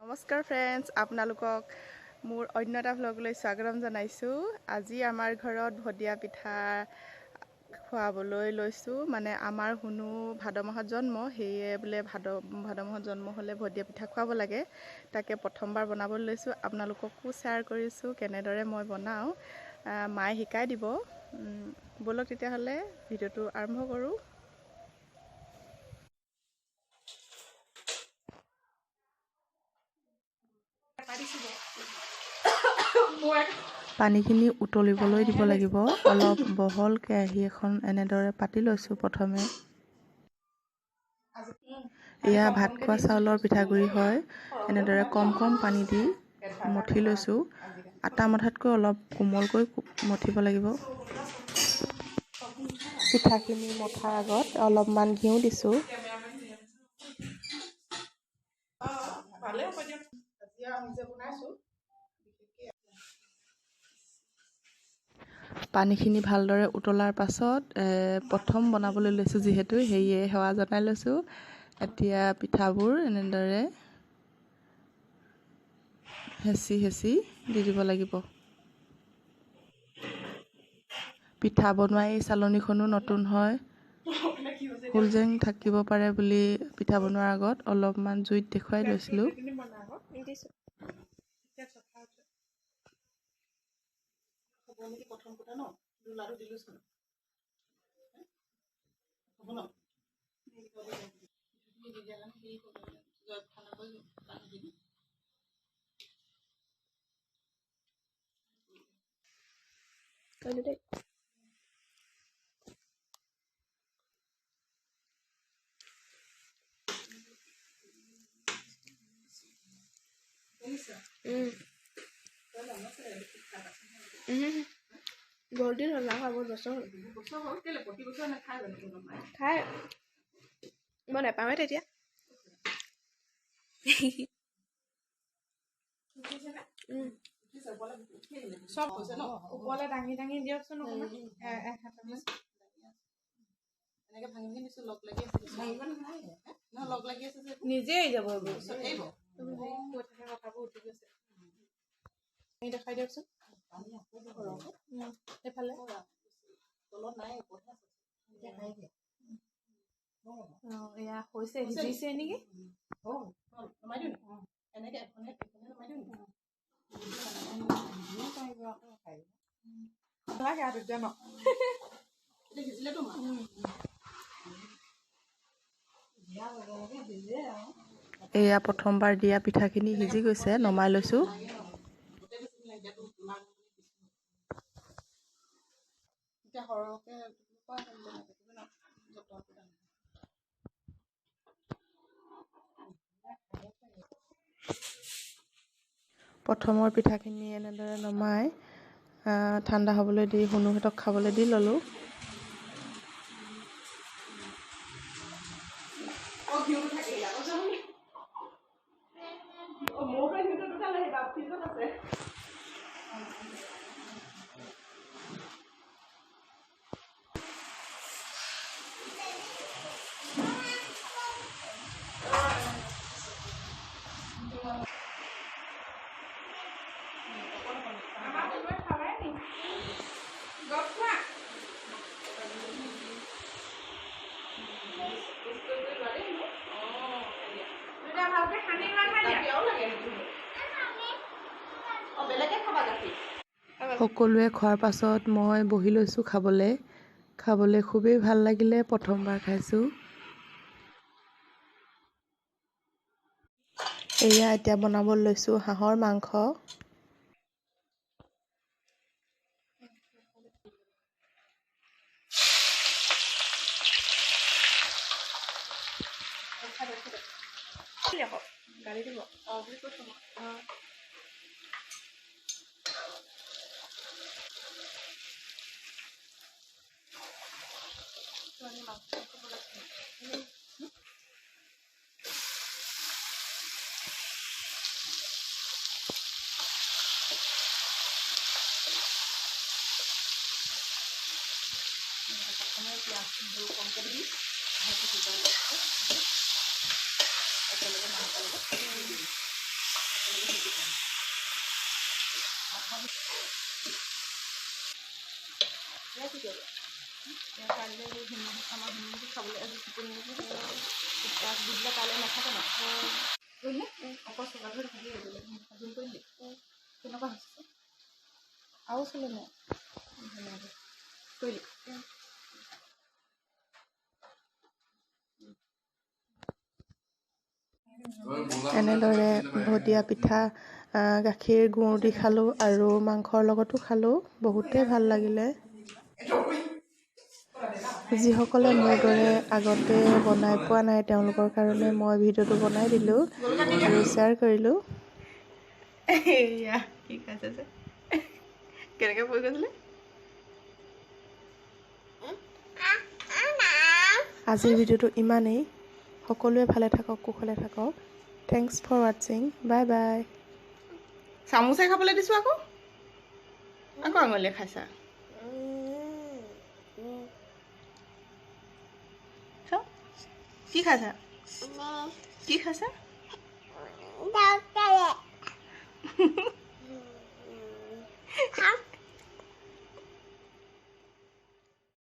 নমস্কাৰ ফ্ৰেণ্ডছ, আপোনালোকক মোৰ অন্য এটা ভ্লগলৈ স্বাগতম জনাইছোঁ। আজি আমাৰ ঘৰত ভদিয়া পিঠা খুৱাবলৈ লৈছোঁ। মানে আমাৰ শুনো ভাদ মাহত জন্ম, সেয়ে বোলে ভাদ মাহত জন্ম হ'লে ভদিয়া পিঠা খুৱাব লাগে। তাকে প্ৰথমবাৰ বনাবলৈ লৈছোঁ। আপোনালোককো শ্বেয়াৰ কৰিছোঁ কেনেদৰে মই বনাওঁ, মায়ে শিকাই দিব। ব'লক তেতিয়াহ'লে ভিডিঅ'টো আৰম্ভ কৰোঁ। পানীখিনি উতলিবলৈ দিব লাগিব। অলপ বহল কেৰাহী এখন এনেদৰে পাতি লৈছোঁ। প্ৰথমে এয়া ভাত খোৱা চাউলৰ পিঠাগুড়ি হয়। এনেদৰে কম পানী দি মঠি লৈছোঁ। আটা মঠাতকৈ অলপ কোমলকৈ মঠিব লাগিব। পিঠাখিনি মঠাৰ আগত অলপমান ঘিউ দিছোঁ। পানীখিনি ভালদৰে উতলাৰ পাছত প্ৰথম বনাবলৈ লৈছোঁ, যিহেতু সেয়ে সেৱা জনাই লৈছোঁ। এতিয়া পিঠাবোৰ এনেদৰে হেঁচি দি দিব লাগিব। পিঠা বনোৱা এই চালনীখনো নতুন হয়। ফুল জেং থাকিব পাৰে বুলি পিঠা বনোৱাৰ আগত অলপমান জুইত দেখুৱাই লৈছিলোঁ। বহুত দিন হ'ল নাখাব, বছৰ হ'ল। খাই মই নেপাওঁৱে তেতিয়া। চব হৈছে ন, ওপৰলৈ দাঙি দিয়কচোন অকণমান। এনেকে ভাঙি দিছো, লগ লাগি আছে। লগ লাগি আছে যে নিজে আহি যাব। কথাবোৰ উঠি গৈছে। দেখাই দিয়কচোন এইফালে। এয়া হৈছে, সিজিছে নেকি? এয়া প্ৰথমবাৰ দিয়া পিঠাখিনি সিজি গৈছে, নমাই লৈছোঁ। প্ৰথমৰ পিঠাখিনি এনেদৰে নমাই ঠাণ্ডা হ'বলৈ দি শুনুহঁতক খাবলৈ দি ল'লোঁ। সকলোৱে খোৱাৰ পাছত মই বহি লৈছোঁ খাবলৈ খুবেই ভাল লাগিলে। প্ৰথমবাৰ খাইছোঁ। এয়া এতিয়া বনাব লৈছোঁ হাঁহৰ মাংস। গালি দিব বুলি কৈছোঁ। এনেদৰে ভদিয়া পিঠা গাখীৰ গুড় দি খালোঁ আৰু মাংসৰ লগতো খালোঁ। বহুতেই ভাল লাগিলে। যিসকলে মোৰ দৰে আগতে বনাই পোৱা নাই তেওঁলোকৰ কাৰণে মই ভিডিঅ'টো বনাই দিলোঁ আৰু শ্বেয়াৰ কৰিলোঁ। কেনেকৈ পৰি গৈছিলে? আজিৰ ভিডিঅ'টো ইমানেই। সকলোৱে ভালে থাকক, কুশলে থাকক। Thanks for ৱাটছিং। Bye bye. চামুচে খাবলৈ দিছোঁ আকৌ আঙুলিয়ে খাইছা। কি খাইছা? কি খাইছা?